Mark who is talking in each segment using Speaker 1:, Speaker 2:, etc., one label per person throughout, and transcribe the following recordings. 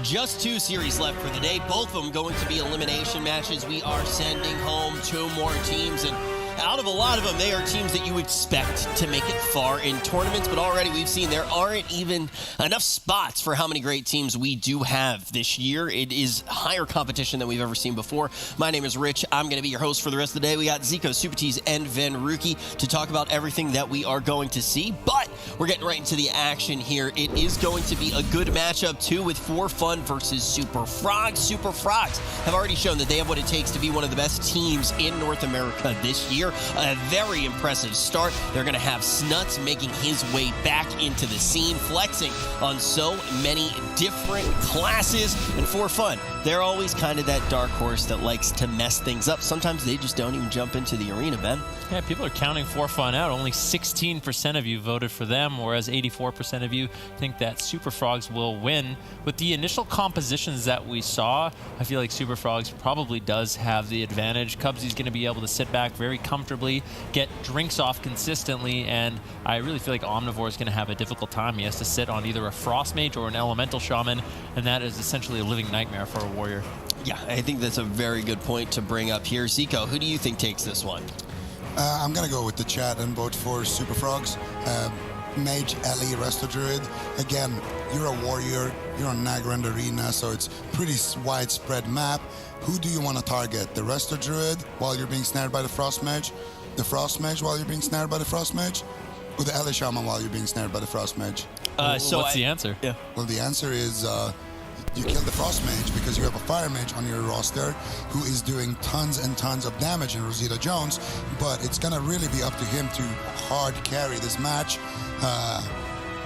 Speaker 1: Just 2 series left for the day, both of them going to be elimination matches. We are sending home 2 more teams, and out of a lot of them, they are teams that you expect to make it far in tournaments, but already we've seen there aren't even enough spots for how many great teams we do have this year. It is higher competition than we've ever seen before. My name is Rich. I'm going to be your host for the rest of the day. We got Zico, Super Tees, and Venruki to talk about everything that we are going to see, but we're getting right into the action here. It is going to be a good matchup, too, with For Fun versus Super Frogs. Super Frogs have already shown that they have what it takes to be one of the best teams in North America this year. A very impressive start. They're going to have Snuts making his way back into the scene, flexing on so many different classes. And For Fun, they're always kind of that dark horse that likes to mess things up. Sometimes they just don't even jump into the arena, Ben.
Speaker 2: Yeah, people are counting For Fun out. Only 16% of you voted for them, whereas 84% of you think that Super Frogs will win. With the initial compositions that we saw, I feel like Super Frogs probably does have the advantage. Cubsy's going to be able to sit back very comfortably, get drinks off consistently, and I really feel like Omnivore is going to have a difficult time. He has to sit on either a Frost Mage or an Elemental Shaman, and that is essentially a living nightmare for a Warrior.
Speaker 1: Yeah, I think that's a very good point to bring up here. Zico, who do you think takes this one?
Speaker 3: I'm going to go with the chat and vote for Super Frogs. Mage, Ellie, Resto Druid. Again, you're a warrior, you're on Nagrand Arena, so it's pretty widespread map. Who do you want to target? The Resto Druid while you're being snared by the Frost Mage? The Frost Mage while you're being snared by the Frost Mage? Or the Ellie Shaman while you're being snared by the Frost Mage?
Speaker 2: So what's the answer?
Speaker 1: Yeah.
Speaker 3: Well, the answer is you kill the Frost Mage because you have a Fire Mage on your roster who is doing tons and tons of damage in Rosita Jones, but it's going to really be up to him to hard carry this match.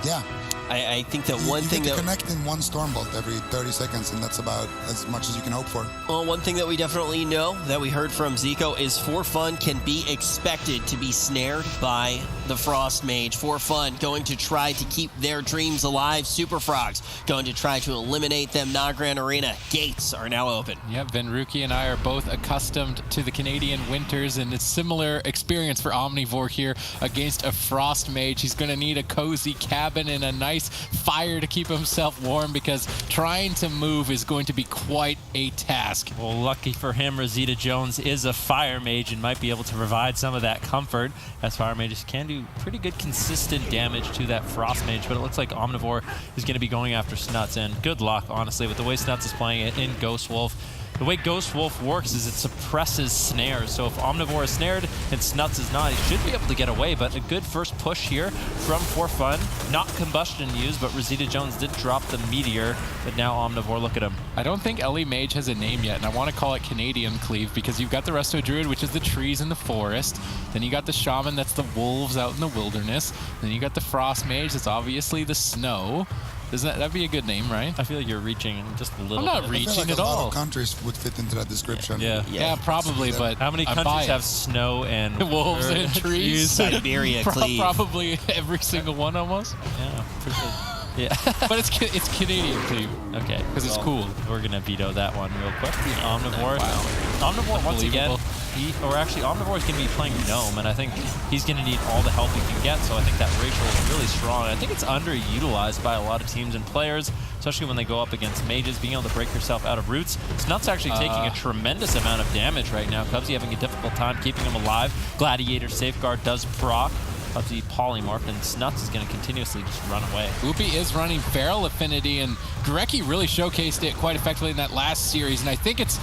Speaker 3: Yeah.
Speaker 1: I think that one thing that
Speaker 3: connect in one Stormbolt every 30 seconds, and that's about as much as you can hope for.
Speaker 1: Well, one thing that we definitely know that we heard from Zico is For Fun can be expected to be snared by the Frost Mage. For Fun going to try to keep their dreams alive. Super Frogs going to try to eliminate them. Nagrand Arena gates are now open.
Speaker 4: Yep, Venruki and I are both accustomed to the Canadian winters, and it's similar experience for Omnivore here against a Frost Mage. He's going to need a cozy cabin and a nice fire to keep himself warm, because trying to move is going to be quite a task.
Speaker 2: Well, lucky for him, Rosita Jones is a Fire Mage and might be able to provide some of that comfort, as Fire Mages can do pretty good consistent damage to that Frost Mage, but it looks like Omnivore is going to be going after Snuts, and good luck, honestly, with the way Snuts is playing it in Ghost Wolf. The way Ghost Wolf works is it suppresses snares, so if Omnivore is snared and Snuts is not, he should be able to get away, but a good first push here from For Fun. Not Combustion used, but Rosita Jones did drop the Meteor, but now Omnivore, look at him.
Speaker 4: I don't think Ellie Mage has a name yet, and I want to call it Canadian Cleave, because you've got the Resto Druid, which is the trees in the forest, then you got the Shaman, that's the wolves out in the wilderness, then you got the Frost Mage, that's obviously the snow. That'd be a good name, right?
Speaker 2: I feel like you're reaching just a little
Speaker 4: I'm not
Speaker 2: bit.
Speaker 4: reaching
Speaker 3: I feel like
Speaker 4: at
Speaker 3: a lot
Speaker 4: all.
Speaker 3: of countries would fit into that description.
Speaker 4: Yeah, probably, but
Speaker 2: How many
Speaker 4: I'm
Speaker 2: countries
Speaker 4: biased.
Speaker 2: have snow and
Speaker 4: wolves and trees?
Speaker 1: Siberia Cleave.
Speaker 4: Probably every single one almost.
Speaker 2: Yeah, pretty good. Yeah.
Speaker 4: But it's Canadian Cleave.
Speaker 2: Okay.
Speaker 4: Because it's cool.
Speaker 2: We're going to veto that one real quick. Omnivore.
Speaker 4: Wow.
Speaker 2: Omnivore, once again, Omnivore is going to be playing Gnome, and I think he's going to need all the help he can get, so I think that Rachel is really strong. I think it's underutilized by a lot of teams and players, especially when they go up against mages, being able to break yourself out of roots. Snut's actually taking a tremendous amount of damage right now. Cubsy having a difficult time keeping him alive. Gladiator Safeguard does proc. Cubsy polymorph, and Snuts is going to continuously just run away.
Speaker 4: Whoopi is running Feral Affinity, and Gorecki really showcased it quite effectively in that last series, and I think it's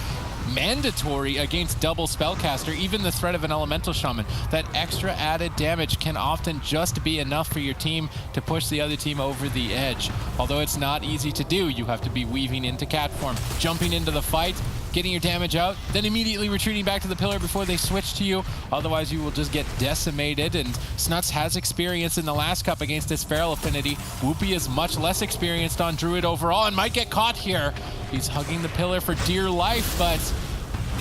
Speaker 4: mandatory against double spellcaster, even the threat of an elemental shaman. That extra added damage can often just be enough for your team to push the other team over the edge. Although it's not easy to do, you have to be weaving into cat form, jumping into the fight, getting your damage out, then immediately retreating back to the pillar before they switch to you. Otherwise, you will just get decimated, and Snuts has experience in the last cup against this Feral Affinity. Whoopi is much less experienced on Druid overall and might get caught here. He's hugging the pillar for dear life, but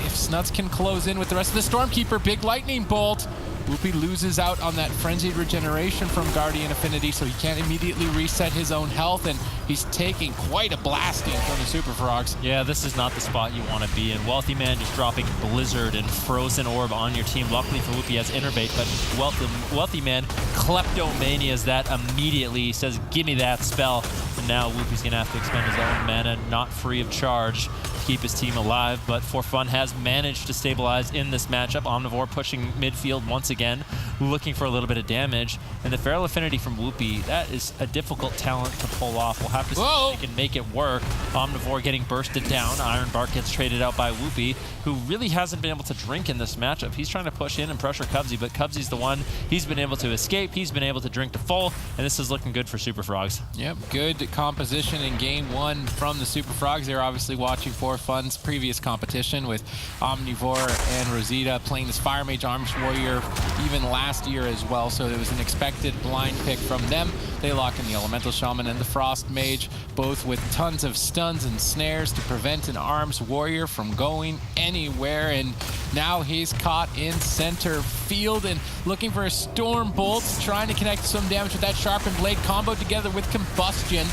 Speaker 4: if Snuts can close in with the rest of the Stormkeeper, big lightning bolt. Whoopi loses out on that frenzied regeneration from Guardian Affinity, so he can't immediately reset his own health, and he's taking quite a blasting from the Super Frogs.
Speaker 2: Yeah, this is not the spot you want to be in. Wealthy Man just dropping Blizzard and Frozen Orb on your team. Luckily for Whoopi has Innervate, but Wealthy Man kleptomanias that immediately. He says, give me that spell. And now Whoopi's going to have to expend his own mana, not free of charge, to keep his team alive. But For Fun has managed to stabilize in this matchup. Omnivore pushing midfield once again, looking for a little bit of damage. And the Feral Affinity from Whoopi, that is a difficult talent to pull off. We'll have to see if they can make it work. Omnivore getting bursted down. Ironbark gets traded out by Whoopi, who really hasn't been able to drink in this matchup. He's trying to push in and pressure Cubsy, but Cubsy's the one. He's been able to escape. He's been able to drink to full, and this is looking good for Super Frogs.
Speaker 4: Yep, good composition in game one from the Super Frogs. They're obviously watching For Fun's previous competition with Omnivore and Rosita playing this Fire Mage Arms Warrior even last year as well, so it was an expected blind pick from them. They lock in the Elemental Shaman and the Frost Mage, both with tons of stuns and snares to prevent an Arms Warrior from going anywhere. And now he's caught in center field and looking for a Storm Bolt, trying to connect some damage with that Sharpened Blade combo together with Combustion.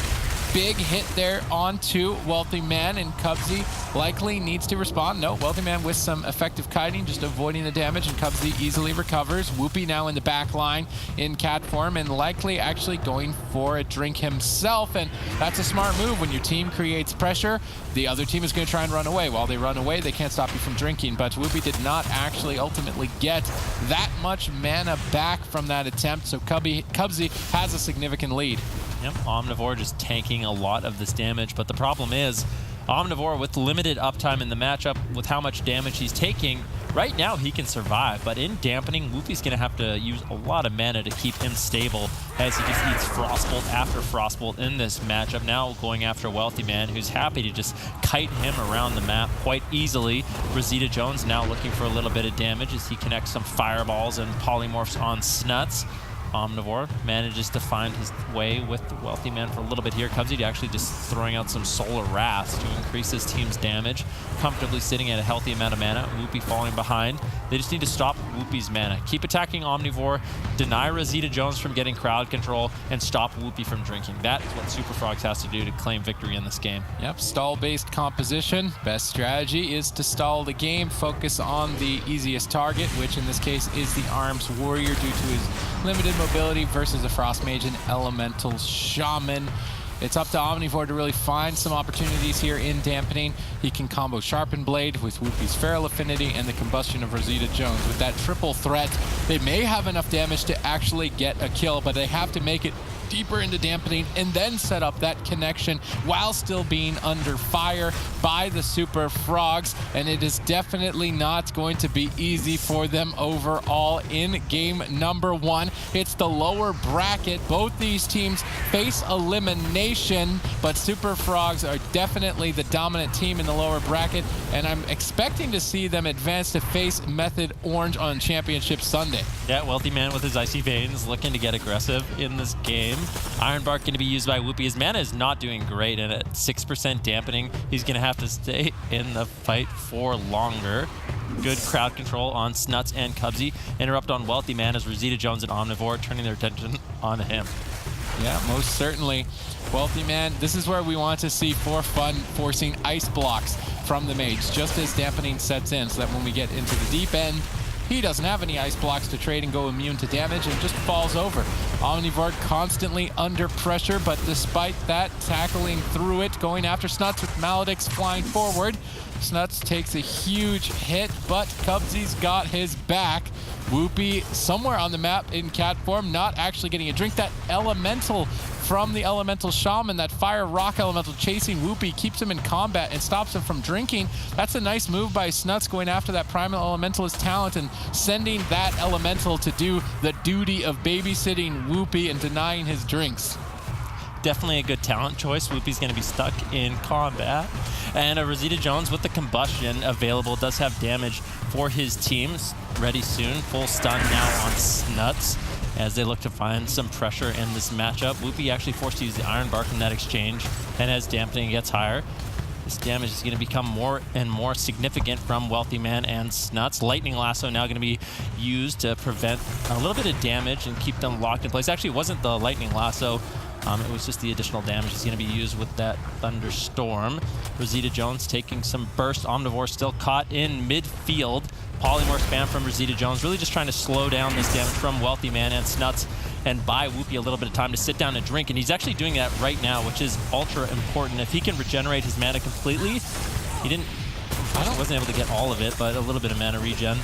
Speaker 4: Big hit there onto Wealthy Man, and Cubsy likely needs to respond. No, Wealthy Man with some effective kiting, just avoiding the damage, and Cubsy easily recovers. Whoopi now in the back line in cat form, and likely actually going for a drink himself, and that's a smart move. When your team creates pressure, the other team is going to try and run away. While they run away, they can't stop you from drinking, but Whoopi did not actually ultimately get that much mana back from that attempt, so Cubsy has a significant lead.
Speaker 2: Yep, Omnivore just tanking a lot of this damage, but the problem is Omnivore, with limited uptime in the matchup, with how much damage he's taking, right now he can survive, but in dampening, Whoopi's going to have to use a lot of mana to keep him stable as he just eats Frostbolt after Frostbolt in this matchup. Now going after Wealthy Man, who's happy to just kite him around the map quite easily. Rosita Jones now looking for a little bit of damage as he connects some fireballs and polymorphs on Snuts. Omnivore manages to find his way with the Wealthy Man for a little bit here. Cubsy actually just throwing out some Solar Wraths to increase his team's damage. Comfortably sitting at a healthy amount of mana. Whoopi falling behind. They just need to stop Whoopi's mana. Keep attacking Omnivore, deny Rosita Jones from getting crowd control, and stop Whoopi from drinking. That is what Super Frogs has to do to claim victory in this game.
Speaker 4: Yep, stall-based composition. Best strategy is to stall the game, focus on the easiest target, which in this case is the Arms Warrior due to his limited mobility versus a Frost Mage and Elemental Shaman. It's up to Omnivore to really find some opportunities here in dampening. He can combo Sharpened Blade with Whoopi's Feral Affinity and the Combustion of Rosita Jones. With that triple threat, they may have enough damage to actually get a kill, but they have to make it deeper into dampening and then set up that connection while still being under fire by the Super Frogs, and it is definitely not going to be easy for them overall in game number one. It's the lower bracket. Both these teams face elimination, but Super Frogs are definitely the dominant team in the lower bracket, and I'm expecting to see them advance to face Method Orange on Championship Sunday.
Speaker 2: Yeah, Wealthy Man with his Icy Veins looking to get aggressive in this game. Ironbark going to be used by Whoopi. His mana is not doing great, and at 6% dampening, he's going to have to stay in the fight for longer. Good crowd control on Snuts and Cubsy. Interrupt on Wealthy Man as Rosita Jones and Omnivore turning their attention on him.
Speaker 4: Yeah, most certainly. Wealthy Man, this is where we want to see For Fun forcing ice blocks from the Mage, just as dampening sets in, so that when we get into the deep end, he doesn't have any ice blocks to trade and go immune to damage and just falls over. Omnivore constantly under pressure, but despite that, tackling through it, going after Snuts with Maledicts flying forward. Snuts takes a huge hit, but Cubsy's got his back. Whoopi somewhere on the map in cat form, not actually getting a drink. That elemental from the Elemental Shaman, that Fire Rock Elemental chasing Whoopi, keeps him in combat and stops him from drinking. That's a nice move by Snuts, going after that Primal Elementalist talent and sending that Elemental to do the duty of babysitting Whoopi and denying his drinks.
Speaker 2: Definitely a good talent choice. Whoopi's going to be stuck in combat. And Rosita Jones with the Combustion available does have damage for his teams. Ready soon. Full stun now on Snuts as they look to find some pressure in this matchup. Whoopi actually forced to use the Ironbark in that exchange, and as dampening gets higher, this damage is going to become more and more significant from Wealthy Man and Snuts. Lightning Lasso now going to be used to prevent a little bit of damage and keep them locked in place. Actually, it wasn't the Lightning Lasso. It was just the additional damage is going to be used with that Thunderstorm. Rosita Jones taking some burst. Omnivore still caught in midfield. Polymorph spam from Rosita Jones, really just trying to slow down this damage from Wealthy Man, and Snuts and buy Whoopi a little bit of time to sit down and drink, and he's actually doing that right now, which is ultra important. If he can regenerate his mana completely, wasn't able to get all of it, but a little bit of mana regen.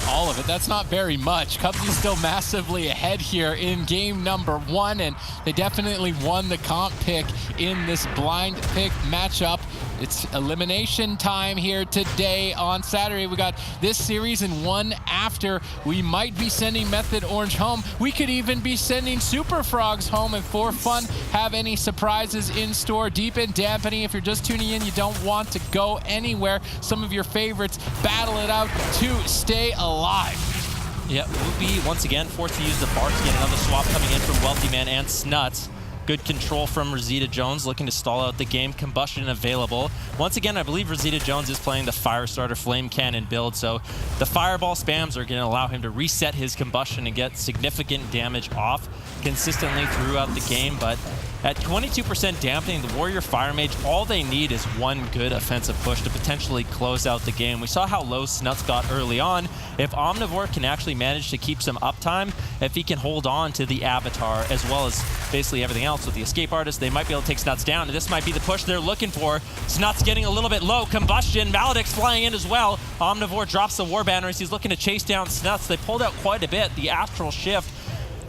Speaker 4: All of it. That's not very much. Cubsy's still massively ahead here in game number 1, and they definitely won the comp pick in this blind pick matchup. It's elimination time here today on Saturday. We got this series and one after. We might be sending Method Orange home. We could even be sending Super Frogs home, and for fun, have any surprises in store. Deep in Dampening, if you're just tuning in, you don't want to go anywhere. Some of your favorites battle it out to stay alive.
Speaker 2: Yeah, Whoopi once again forced to use the Bark to get another swap coming in from Wealthy Man and Snuts. Good control from Rosita Jones, looking to stall out the game. Combustion available. Once again, I believe Rosita Jones is playing the Firestarter Flame Cannon build, so the Fireball spams are going to allow him to reset his Combustion and get significant damage off consistently throughout the game. But at 22% dampening, the Warrior Fire Mage, all they need is one good offensive push to potentially close out the game. We saw how low Snuts got early on. If Omnivore can actually manage to keep some uptime, if he can hold on to the Avatar as well as basically everything else with the Escape Artist, they might be able to take Snuts down, and this might be the push they're looking for. Snuts getting a little bit low. Combustion, Maledict's flying in as well. Omnivore drops the War Banner as he's looking to chase down Snuts. They pulled out quite a bit. The Astral Shift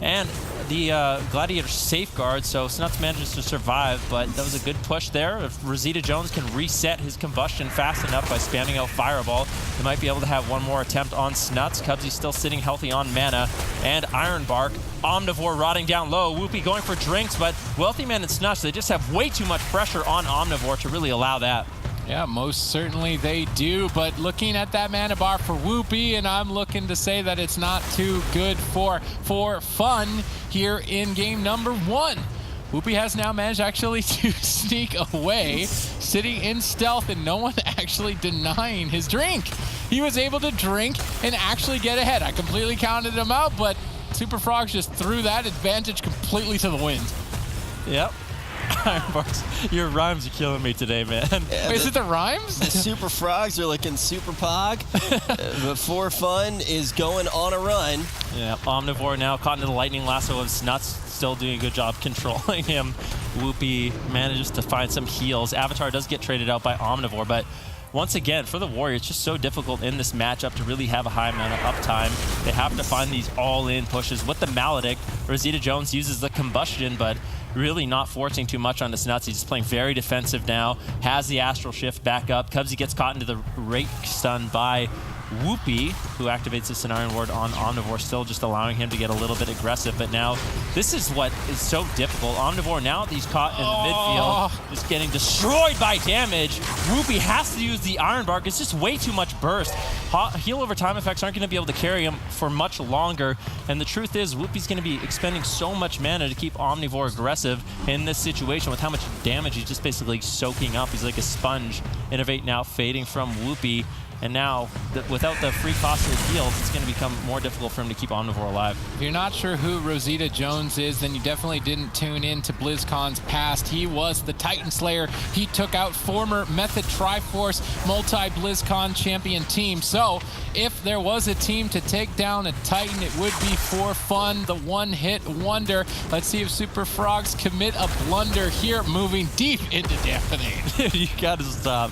Speaker 2: and the Gladiator Safeguard, so Snuts manages to survive, but that was a good push there. If Rosita Jones can reset his Combustion fast enough by spamming out Fireball, they might be able to have one more attempt on Snuts. Cubsy's still sitting healthy on mana, and Iron Bark. Omnivore rotting down low. Whoopi going for drinks, but Wealthy Man and Snuts, they just have way too much pressure on Omnivore to really allow that.
Speaker 4: Yeah, most certainly they do, but looking at that mana bar for Whoopi, and I'm looking to say that it's not too good for fun here in game number 1. Whoopi has now managed actually to sneak away, sitting in stealth, and no one actually denying his drink. He was able to drink and actually get ahead. I completely counted him out, but Super Frogs just threw that advantage completely to the wind.
Speaker 2: Yep. Iron Barks, your rhymes are killing me today, man.
Speaker 1: Yeah,
Speaker 4: Wait, is it the rhymes?
Speaker 1: The Super Frogs are looking super pog, but For Fun is going on a run.
Speaker 2: Yeah, Omnivore now caught into the lightning lasso of Snuts, still doing a good job controlling him. Whoopi manages to find some heals. Avatar does get traded out by Omnivore, but once again, for the Warriors, it's just so difficult in this matchup to really have a high amount of uptime. They have to find these all-in pushes. With the Maledict, Rosita Jones uses the Combustion, but really not forcing too much on the Snuts. He's just playing very defensive now, has the Astral Shift back up. Cubsy gets caught into the rake stun by Whoopi, who activates the Cenarian Ward on Omnivore, still just allowing him to get a little bit aggressive. But now, this is what is so difficult. Omnivore, now that he's caught in the midfield, is getting destroyed by damage. Whoopi has to use the Iron Bark. It's just way too much burst. Heal over time effects aren't going to be able to carry him for much longer. And the truth is, Whoopi's going to be expending so much mana to keep Omnivore aggressive in this situation with how much damage he's just basically soaking up. He's like a sponge. Innovate now fading from Whoopi. And now, without the free cost of heals, it's going to become more difficult for him to keep Omnivore alive.
Speaker 4: If you're not sure who Rosita Jones is, then you definitely didn't tune in to BlizzCon's past. He was the Titan Slayer. He took out former Method Triforce multi-BlizzCon champion team. So, if there was a team to take down a Titan, it would be For Fun, the one-hit wonder. Let's see if Super Frogs commit a blunder here, moving deep into Dampening.
Speaker 2: You gotta stop.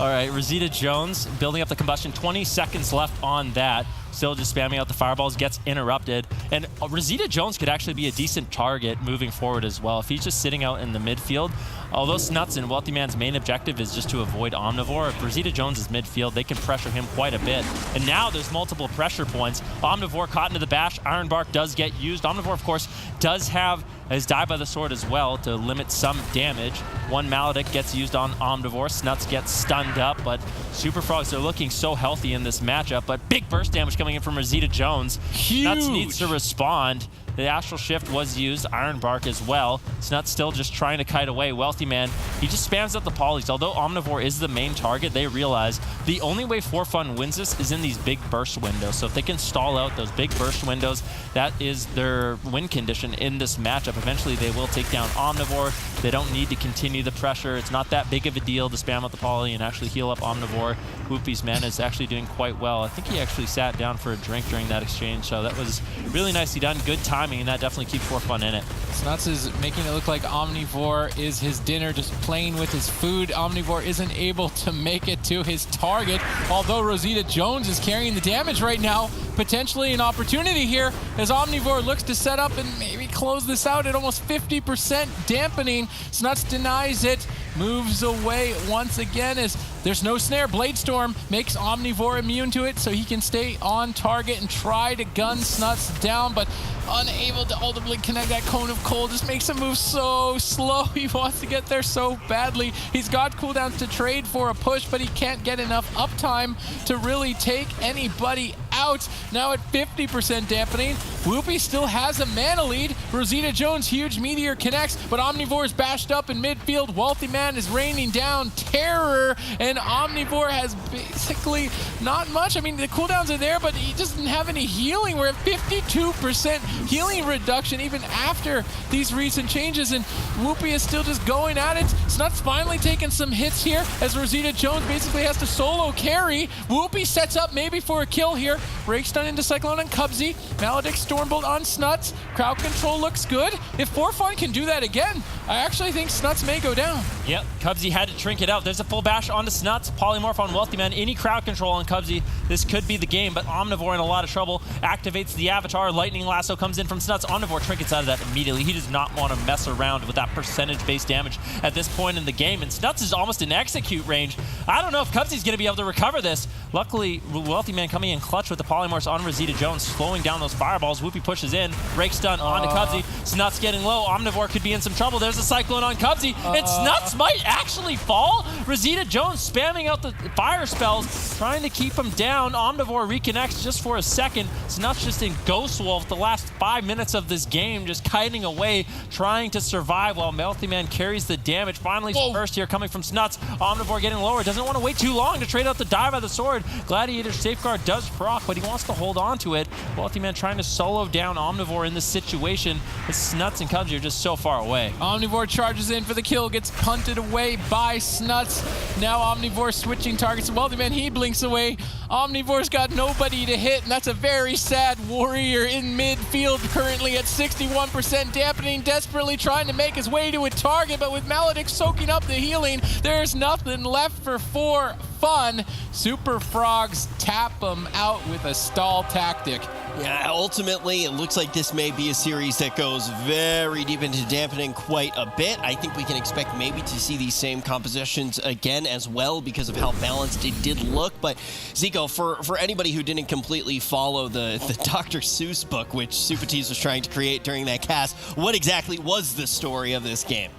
Speaker 2: All right, Rosita Jones building up the Combustion. 20 seconds left on that. Still just spamming out the fireballs, gets interrupted. And Rosita Jones could actually be a decent target moving forward as well. If he's just sitting out in the midfield, although Snuts and Wealthy Man's main objective is just to avoid Omnivore, if Rosita Jones is midfield, they can pressure him quite a bit. And now there's multiple pressure points. Omnivore caught into the bash. Iron Bark does get used. Omnivore, of course, does have his Die by the Sword as well to limit some damage. One Maledict gets used on Omnivore. Snuts gets stunned up, but Super Frogs are looking so healthy in this matchup. But big burst damage coming in from Rosita Jones.
Speaker 4: Huge.
Speaker 2: Snuts needs to respond. The Astral Shift was used, Iron Bark as well. Snuts still just trying to kite away. Wealthy Man, he just spams out the polys. Although Omnivore is the main target, they realize the only way For Fun wins this is in these big burst windows. So if they can stall out those big burst windows, that is their win condition in this matchup. Eventually they will take down Omnivore. They don't need to continue the pressure. It's not that big of a deal to spam out the poly and actually heal up Omnivore. Whoopi's mana is actually doing quite well. I think he actually sat down for a drink during that exchange, so that was really nicely done. Good timing timing, and that definitely keeps Fun in it.
Speaker 4: Snuts is making it look like Omnivore is his dinner, just playing with his food. Omnivore isn't able to make it to his target, although Rosita Jones is carrying the damage right now. Potentially an opportunity here as Omnivore looks to set up and maybe close this out at almost 50% dampening. Snuts denies it, moves away once again as there's no snare. Blade Storm makes Omnivore immune to it so he can stay on target and try to gun Snuts down, but unable to ultimately connect that Cone of Cold. Just makes him move so slow. He wants to get there so badly. He's got cooldowns to trade for a push, but he can't get enough uptime to really take anybody out. Now at 50% dampening, Whoopi still has a mana lead. Rosita Jones, huge meteor connects, but Omnivore is bashed up in midfield. Wealthy Man is raining down terror, and Omnivore has basically not much. I mean, the cooldowns are there, but he doesn't have any healing. We're at 52% healing reduction even after these recent changes, and Whoopi is still just going at it. Snuts finally taking some hits here as Rosita Jones basically has to solo carry. Whoopi sets up maybe for a kill here. Rake stun into Cyclone on Cubsy. Maledict Stormbolt on Snuts. Crowd control looks good. If Fun can do that again, I actually think Snuts may go down.
Speaker 2: Yep, Cubsy had to trinket out. There's a full bash onto Snuts. Polymorph on Wealthy Man. Any crowd control on Cubsy. This could be the game, but Omnivore in a lot of trouble. Activates the Avatar. Lightning Lasso comes in from Snuts. Omnivore trinkets out of that immediately. He does not want to mess around with that percentage-based damage at this point in the game, and Snuts is almost in execute range. I don't know if Cubsy's going to be able to recover this. Luckily, Wealthy Man coming in clutch with the Polymorphs on Rosita Jones, slowing down those fireballs. Whoopi pushes in. Rake stun onto Cubsy. Snuts getting low. Omnivore could be in some trouble. There's a Cyclone on Cubsy, and Snuts might actually fall. Rosita Jones spamming out the fire spells, trying to keep him down. Omnivore reconnects just for a second. Snuts just in Ghost Wolf the last 5 minutes of this game, just kiting away, trying to survive while Wealthy Man carries the damage. Finally, first here coming from Snuts. Omnivore getting lower. Doesn't want to wait too long to trade out the die by the sword. Gladiator Safeguard does proc, but he wants to hold on to it. Wealthy Man trying to solo down Omnivore in this situation. The Snuts and Cubsy are just so far away.
Speaker 4: Omnivore charges in for the kill, gets punted away by Snuts. Now Omnivore switching targets. Wealthy Man, he blinks away. Omnivore's got nobody to hit, and that's a very sad warrior in midfield, currently at 61% dampening, desperately trying to make his way to a target, but with Maledict soaking up the healing, there's nothing left for Fun. Super Frogs tap him out with a stall tactic.
Speaker 1: Yeah, ultimately, it looks like this may be a series that goes very deep into dampening quite a bit. I think we can expect maybe to see these same compositions again as well because of how balanced it did look. But Zico, for anybody who didn't completely follow the Dr. Seuss book, which Supatis was trying to create during that cast, what exactly was the story of this game?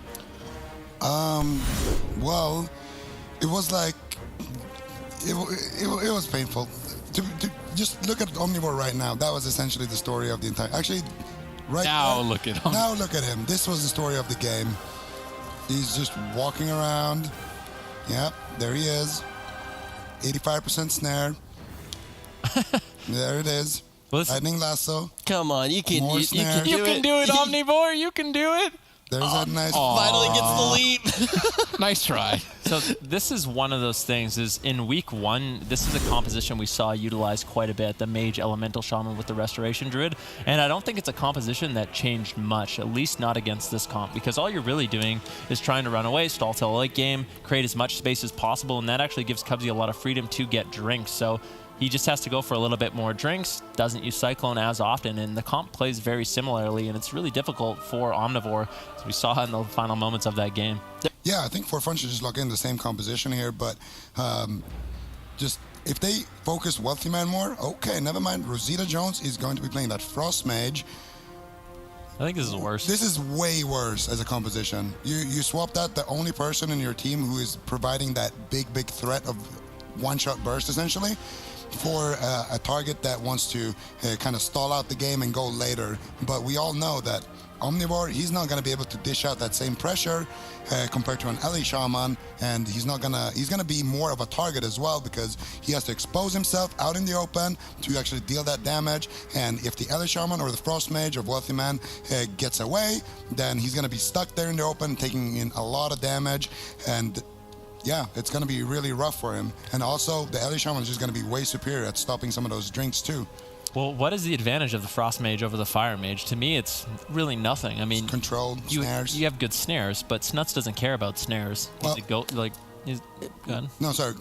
Speaker 3: Well, it was like, it was painful. To just look at Omnivore right now. That was essentially the story of the entire. Actually, right
Speaker 4: now look at him.
Speaker 3: Now look at him. This was the story of the game. He's just walking around. Yep, there he is. 85% snare. There it is. Lightning Lasso.
Speaker 1: Come on, you can do it.
Speaker 4: Omnivore. You can do it.
Speaker 3: There's that nice.
Speaker 1: Finally gets the leap.
Speaker 4: Nice try.
Speaker 2: So this is one of those things, is in week 1, this is a composition we saw utilized quite a bit, the Mage Elemental Shaman with the Restoration Druid, and I don't think it's a composition that changed much, at least not against this comp, because all you're really doing is trying to run away, stall till late game, create as much space as possible, and that actually gives Cubsy a lot of freedom to get drinks. So he just has to go for a little bit more drinks, doesn't use Cyclone as often, and the comp plays very similarly, and it's really difficult for Omnivore, as we saw in the final moments of that game.
Speaker 3: Yeah, I think Fun should just lock in the same composition here, but just if they focus Wealthy Man more, okay, never mind. Rosita Jones is going to be playing that Frost Mage.
Speaker 2: I think this is worse.
Speaker 3: This is way worse as a composition. You swapped out the only person in your team who is providing that big threat of one-shot burst, essentially, for a target that wants to kind of stall out the game and go later. But we all know that Omnivore, he's not going to be able to dish out that same pressure compared to an Ellie Shaman, and he's going to be more of a target as well, because he has to expose himself out in the open to actually deal that damage. And if the Ellie Shaman or the Frost Mage or Wealthy Man gets away, then he's going to be stuck there in the open, taking in a lot of damage, and yeah, it's going to be really rough for him. And also, the Ellie Shaman is just going to be way superior at stopping some of those drinks too.
Speaker 2: Well, what is the advantage of the Frost Mage over the Fire Mage? To me, it's really nothing. I mean,
Speaker 3: Control, snares.
Speaker 2: You have good snares, but Snuts doesn't care about snares.
Speaker 3: Well,
Speaker 2: Go ahead.
Speaker 3: No, sorry.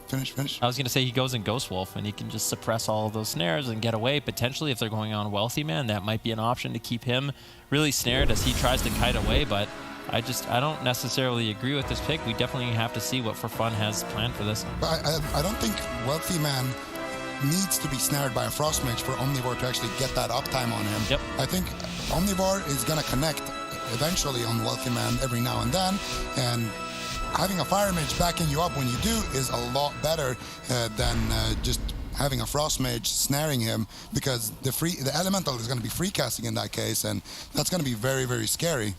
Speaker 3: Finish.
Speaker 2: I was going to say he goes in Ghost Wolf, and he can just suppress all of those snares and get away. Potentially, if they're going on Wealthy Man, that might be an option to keep him really snared as he tries to kite away. But I don't necessarily agree with this pick. We definitely have to see what For Fun has planned for this.
Speaker 3: But I don't think Wealthy Man needs to be snared by a Frost Mage for Omnivore to actually get that uptime on him.
Speaker 2: Yep.
Speaker 3: I think Omnivore is going to connect eventually on Wealthy Man every now and then, and having a Fire Mage backing you up when you do is a lot better than just having a Frost Mage snaring him, because the Elemental is going to be free casting in that case, and that's going to be very, very scary.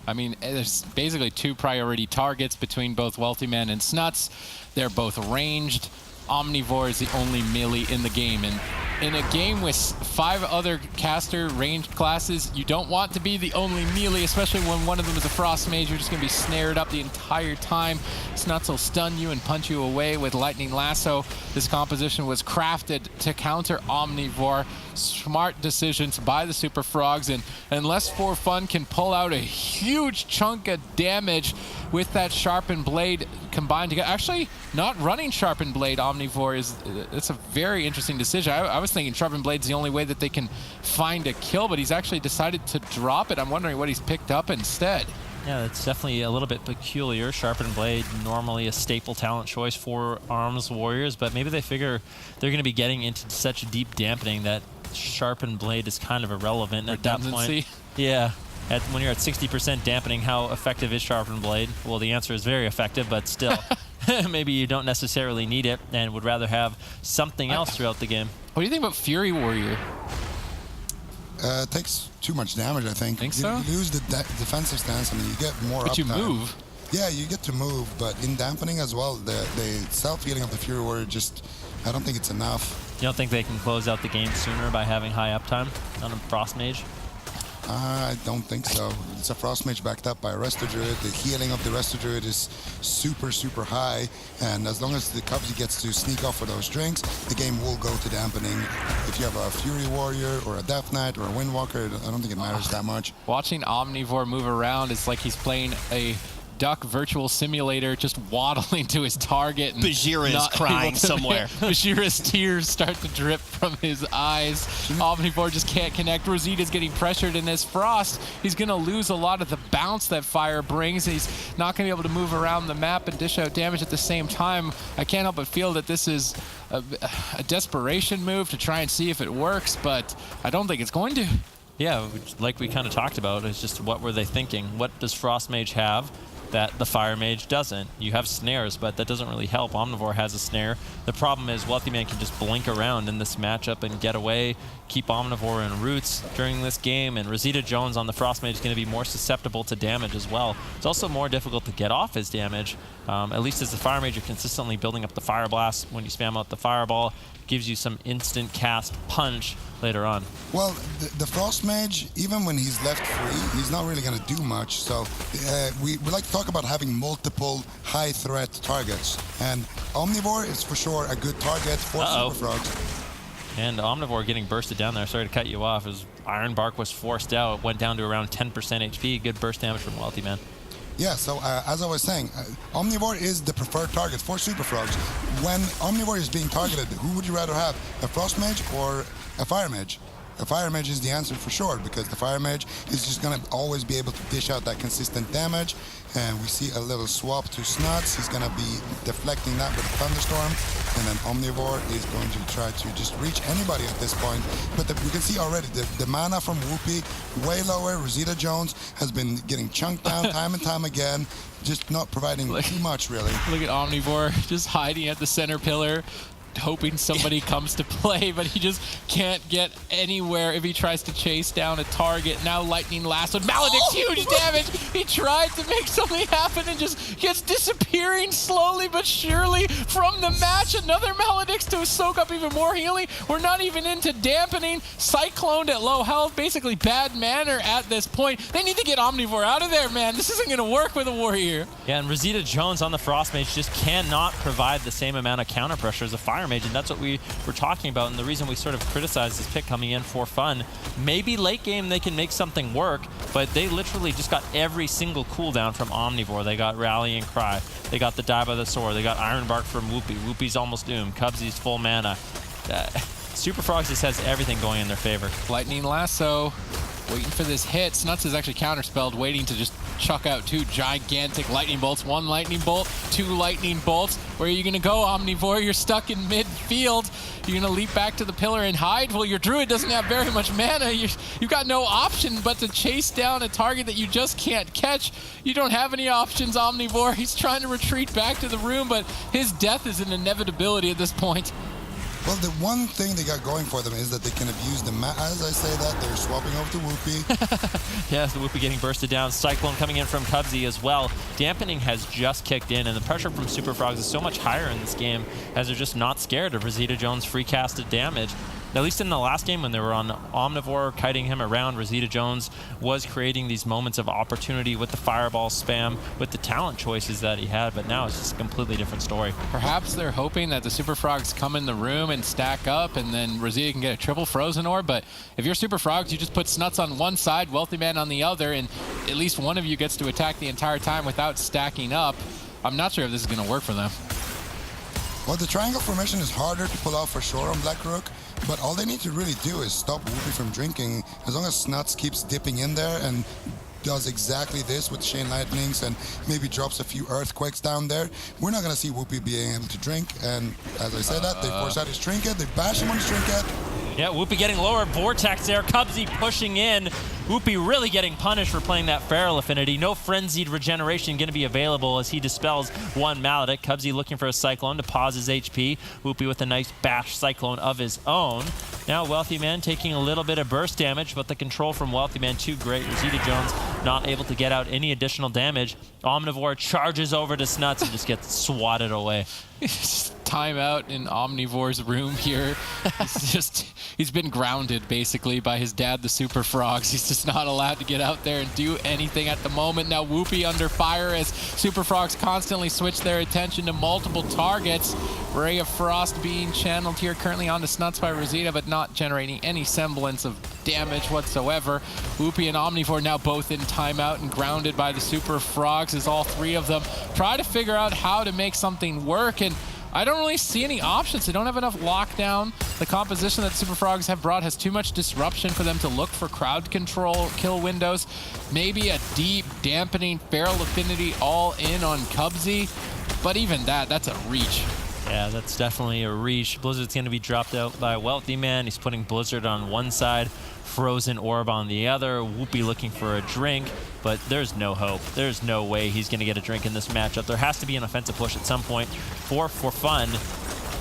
Speaker 4: I mean, there's basically 2 priority targets between both Wealthy Man and Snuts. They're both ranged. Omnivore is the only melee in the game, and in a game with 5 other caster ranged classes, you don't want to be the only melee, especially when one of them is a Frost Mage. You're just going to be snared up the entire time. Snuts will stun you and punch you away with Lightning Lasso. This composition was crafted to counter Omnivore. Smart decisions by the Super Frogs, and unless For Fun can pull out a huge chunk of damage with that Sharpened Blade combined together. Actually, not running Sharpened Blade Omnivore it's a very interesting decision. I was thinking Sharpened Blade's the only way that they can find a kill, but he's actually decided to drop it. I'm wondering what he's picked up instead.
Speaker 2: Yeah, it's definitely a little bit peculiar. Sharpened Blade, normally a staple talent choice for Arms Warriors, but maybe they figure they're going to be getting into such deep dampening that Sharpened Blade is kind of irrelevant at that point. Yeah. When you're at 60% dampening, how effective is Sharpened Blade? Well, the answer is very effective, but still, maybe you don't necessarily need it and would rather have something else throughout the game.
Speaker 4: What do you think about Fury Warrior?
Speaker 3: It takes too much damage, I think.
Speaker 4: Think so?
Speaker 3: You lose the defensive stance. I mean, you get more
Speaker 4: But you
Speaker 3: uptime.
Speaker 4: move.
Speaker 3: Yeah, you get to move, but in dampening as well, the self-healing of the Fury Warrior I don't think it's enough.
Speaker 2: You don't think they can close out the game sooner by having high uptime on a Frost Mage?
Speaker 3: I don't think so. It's a Frost Mage backed up by a Resto Druid. The healing of the Resto Druid is super, super high, and as long as the Cubsy gets to sneak off for those drinks, the game will go to dampening. If you have a Fury Warrior or a Death Knight or a Windwalker, I don't think it matters that much.
Speaker 4: Watching Omnivore move around is like he's playing a Duck virtual simulator, just waddling to his target. And
Speaker 1: Bajheera is crying somewhere.
Speaker 4: Bajheera's tears start to drip from his eyes. Omnivore just can't connect. Rosita's getting pressured in this Frost. He's going to lose a lot of the bounce that Fire brings. He's not going to be able to move around the map and dish out damage at the same time. I can't help but feel that this is a desperation move to try and see if it works, but I don't think it's going to.
Speaker 2: Yeah, like we kind of talked about, it's just what were they thinking? What does Frost Mage have that the Fire Mage doesn't? You have snares, but that doesn't really help. Omnivore has a snare. The problem is Wealthy Man can just blink around in this matchup and get away, keep Omnivore in roots during this game, and Rosita Jones on the Frost Mage is going to be more susceptible to damage as well. It's also more difficult to get off his damage, at least as the Fire Mage, you're consistently building up the Fire Blast. When you spam out the Fireball, gives you some instant cast punch later on.
Speaker 3: Well, the Frost Mage, even when he's left free, he's not really going to do much. So we like to talk about having multiple high threat targets. And Omnivore is for sure a good target for Super Frogs.
Speaker 2: And Omnivore getting bursted down there. Sorry to cut you off. As Iron Bark was forced out, went down to around 10% HP. Good burst damage from Wealthy Man.
Speaker 3: Yeah, so as I was saying, Omnivore is the preferred target for Super Frogs. When Omnivore is being targeted, who would you rather have, a Frost Mage or a Fire Mage? A Fire Mage is the answer for sure, because the Fire Mage is just going to always be able to dish out that consistent damage. And we see a little swap to Snuts. He's going to be deflecting that with a Thunderstorm. And then Omnivore is going to try to just reach anybody at this point. But we can see already the mana from Whoopi, way lower. Rosita Jones has been getting chunked down time and time again. Just not providing too much, really.
Speaker 4: Look at Omnivore just hiding at the center pillar, hoping somebody comes to play, but he just can't get anywhere if he tries to chase down a target. Now Lightning Lasso. Maledict's huge damage. He tried to make something happen and just gets disappearing slowly but surely from the match. Another Maledict's to soak up even more healing. We're not even into dampening. Cycloned at low health. Basically bad manner at this point. They need to get Omnivore out of there, man. This isn't going to work with a Warrior.
Speaker 2: Yeah, and Rosita Jones on the Frost Mage just cannot provide the same amount of counter pressure as a Fire Fire Mage, and that's what we were talking about, and the reason we sort of criticized this pick coming in for fun. Maybe late game they can make something work, but they literally just got every single cooldown from Omnivore. They got Rallying Cry, they got the Die by the Sword, they got Iron Bark from Whoopi. Whoopi's almost doomed, Cubsy's full mana. Super Frogs just has everything going in their favor.
Speaker 4: Lightning Lasso, waiting for this hit. Snuts is actually counterspelled, waiting to just chuck out 2 gigantic lightning bolts. 1 lightning bolt, 2 lightning bolts. Where are you going to go, Omnivore? You're stuck in midfield. You're going to leap back to the pillar and hide? Well, your druid doesn't have very much mana. You've got no option but to chase down a target that you just can't catch. You don't have any options, Omnivore. He's trying to retreat back to the room, but his death is an inevitability at this point.
Speaker 3: Well, the one thing they got going for them is that they can abuse the map. As I say that, they're swapping over to Whoopi.
Speaker 2: Yes, the Whoopi getting bursted down. Cyclone coming in from Cubsy as well. Dampening has just kicked in, and the pressure from Super Frogs is so much higher in this game as they're just not scared of Rosita Jones' free casted damage. At least in the last game when they were on Omnivore, kiting him around, Rosita Jones was creating these moments of opportunity with the fireball spam, with the talent choices that he had, but now it's just a completely different story.
Speaker 4: Perhaps they're hoping that the Super Frogs come in the room and stack up, and then Rosita can get a triple Frozen Orb, but if you're Super Frogs, you just put Snuts on one side, Wealthy Man on the other, and at least one of you gets to attack the entire time without stacking up. I'm not sure if this is going to work for them.
Speaker 3: Well, the triangle formation is harder to pull off for sure on Black Rook, but all they need to really do is stop Whoopi from drinking. As long as Snuts keeps dipping in there and does exactly this with Chain Lightnings and maybe drops a few Earthquakes down there, we're not going to see Whoopi being able to drink. And as I said that, they force out his trinket, they bash him on his trinket.
Speaker 2: Yeah, Whoopi getting lower. Vortex there. Cubsy pushing in. Whoopi really getting punished for playing that Feral Affinity. No Frenzied Regeneration going to be available as he dispels 1 Maledict. Cubsy looking for a Cyclone to pause his HP. Whoopi with a nice bash Cyclone of his own. Now Wealthy Man taking a little bit of burst damage, but the control from Wealthy Man too great. Rosita Jones not able to get out any additional damage. Omnivore charges over to Snuts and just gets swatted away.
Speaker 4: Timeout in Omnivore's room here. He's been grounded basically by his dad, the Super Frogs. He's just not allowed to get out there and do anything at the moment. Now Whoopi under fire as Super Frogs constantly switch their attention to multiple targets. Ray of Frost being channeled here currently onto Snuts by Rosita, but not generating any semblance of damage whatsoever. Whoopi and Omnivore now both in timeout and grounded by the Super Frogs as all 3 of them try to figure out how to make something work, and I don't really see any options. They don't have enough lockdown. The composition that Super Frogs have brought has too much disruption for them to look for crowd control kill windows. Maybe a deep dampening Feral Affinity all in on Cubsy, but even that's a reach.
Speaker 2: Yeah, that's definitely a reach. Blizzard's going to be dropped out by Wealthy Man. He's putting Blizzard on one side, Frozen Orb on the other. Whoopi looking for a drink, but there's no hope. There's no way he's going to get a drink in this matchup. There has to be an offensive push at some point for fun.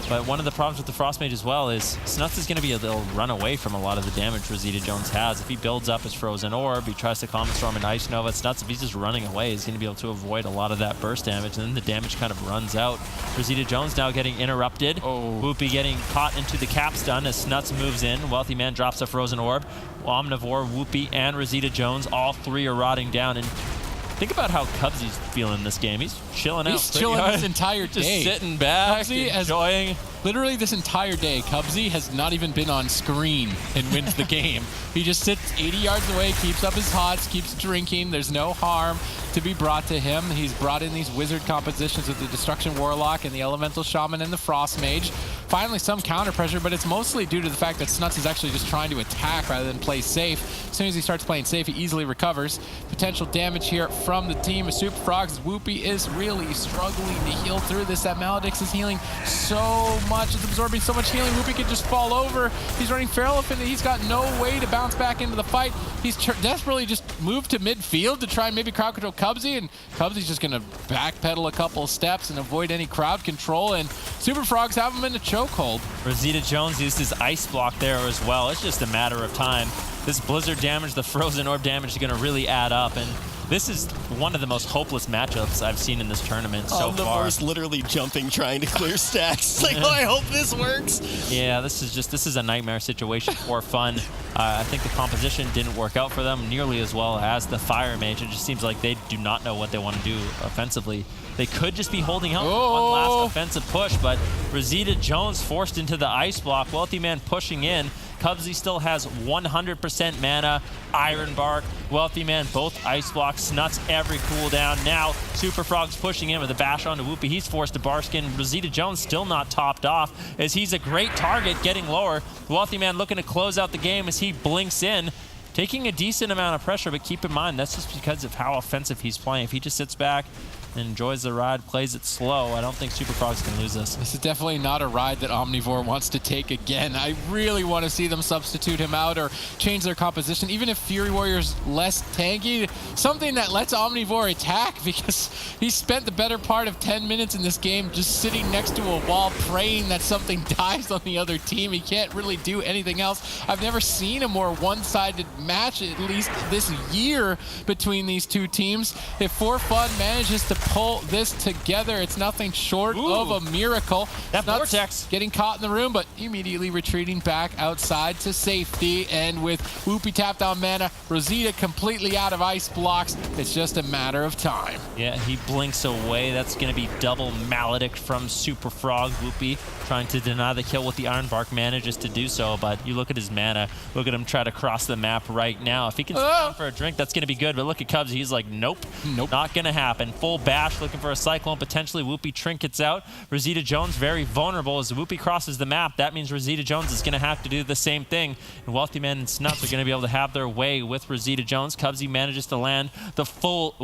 Speaker 2: But one of the problems with the Frost Mage as well is Snuts is going to be able to run away from a lot of the damage Rosita Jones has. If he builds up his Frozen Orb, he tries to Common Storm and Ice Nova. Snuts, if he's just running away, he's going to be able to avoid a lot of that burst damage, and then the damage kind of runs out. Rosita Jones now getting interrupted. Whoopi getting caught into the cap stun as Snuts moves in. Wealthy Man drops a Frozen Orb. Omnivore, Whoopi, and Rosita Jones, all 3 are rotting down. And think about how Cubsy's feeling this game. He's chilling out.
Speaker 4: He's chilling this entire day.
Speaker 2: Just sitting back, enjoying.
Speaker 4: Literally this entire day, Cubsy has not even been on screen and wins the game. He just sits 80 yards away, keeps up his hots, keeps drinking. There's no harm to be brought to him. He's brought in these wizard compositions with the Destruction Warlock and the Elemental Shaman and the Frost Mage. Finally some counter pressure, but it's mostly due to the fact that Snuts is actually just trying to attack rather than play safe. As soon as he starts playing safe, he easily recovers. Potential damage here from the team of Super Frogs. Whoopi is really struggling to heal through this. That Maledix is healing so much. It's absorbing so much healing. Whoopi could just fall over. He's running Feral Affinity. He's got no way to bounce back into the fight. He's desperately just moved to midfield to try and maybe crowd control Cubsy, and Cubsy's just going to backpedal a couple steps and avoid any crowd control, and Super Frogs have him in a chokehold.
Speaker 2: Rosita Jones used his ice block there as well. It's just a matter of time. This Blizzard damage, the Frozen Orb damage is going to really add up, and This is one of the most hopeless matchups I've seen in this tournament so far.
Speaker 1: Omnivore's literally jumping, trying to clear stacks. It's like, oh, I hope this works.
Speaker 2: Yeah, this is a nightmare situation for fun. I think the composition didn't work out for them nearly as well as the Fire Mage. It just seems like they do not know what they want to do offensively. They could just be holding out one last offensive push, but Rosita Jones forced into the ice block. Wealthy Man pushing in. Cubsy still has 100% mana. Iron Bark, Wealthy Man, both ice blocks. Snuts every cooldown. Now Super Frog's pushing in with a bash onto Whoopi. He's forced to Barskin. Rosita Jones still not topped off, as he's a great target getting lower. Wealthy Man looking to close out the game as he blinks in, taking a decent amount of pressure, but keep in mind that's just because of how offensive he's playing. If he just sits back and enjoys the ride, plays it slow, I don't think Super Frogs can lose this.
Speaker 4: This is definitely not a ride that Omnivore wants to take again. I really want to see them substitute him out or change their composition, even if Fury Warrior's less tanky, something that lets Omnivore attack, because he spent the better part of 10 minutes in this game just sitting next to a wall praying that something dies on the other team. He can't really do anything else. I've never seen a more one-sided match, at least this year, between these two teams. If For Fun manages to pull this together, it's nothing short of a miracle.
Speaker 2: That Vortex
Speaker 4: getting caught in the room, but immediately retreating back outside to safety. And with Whoopi tapped on mana, Rosita completely out of ice blocks, it's just a matter of time.
Speaker 2: Yeah, he blinks away. That's going to be double Maledict from Super Frog. Whoopi trying to deny the kill with the Iron Bark, manages to do so, but you look at his mana, look at him try to cross the map right now. If he can sit down for a drink, that's going to be good, but look at Cubs, he's like, nope, not going to happen. Full bash, looking for a Cyclone, potentially Whoopi trinkets out. Rosita Jones very vulnerable as Whoopi crosses the map. That means Rosita Jones is going to have to do the same thing, and Wealthy Man and Snuts are going to be able to have their way with Rosita Jones. Cubsy manages to land the full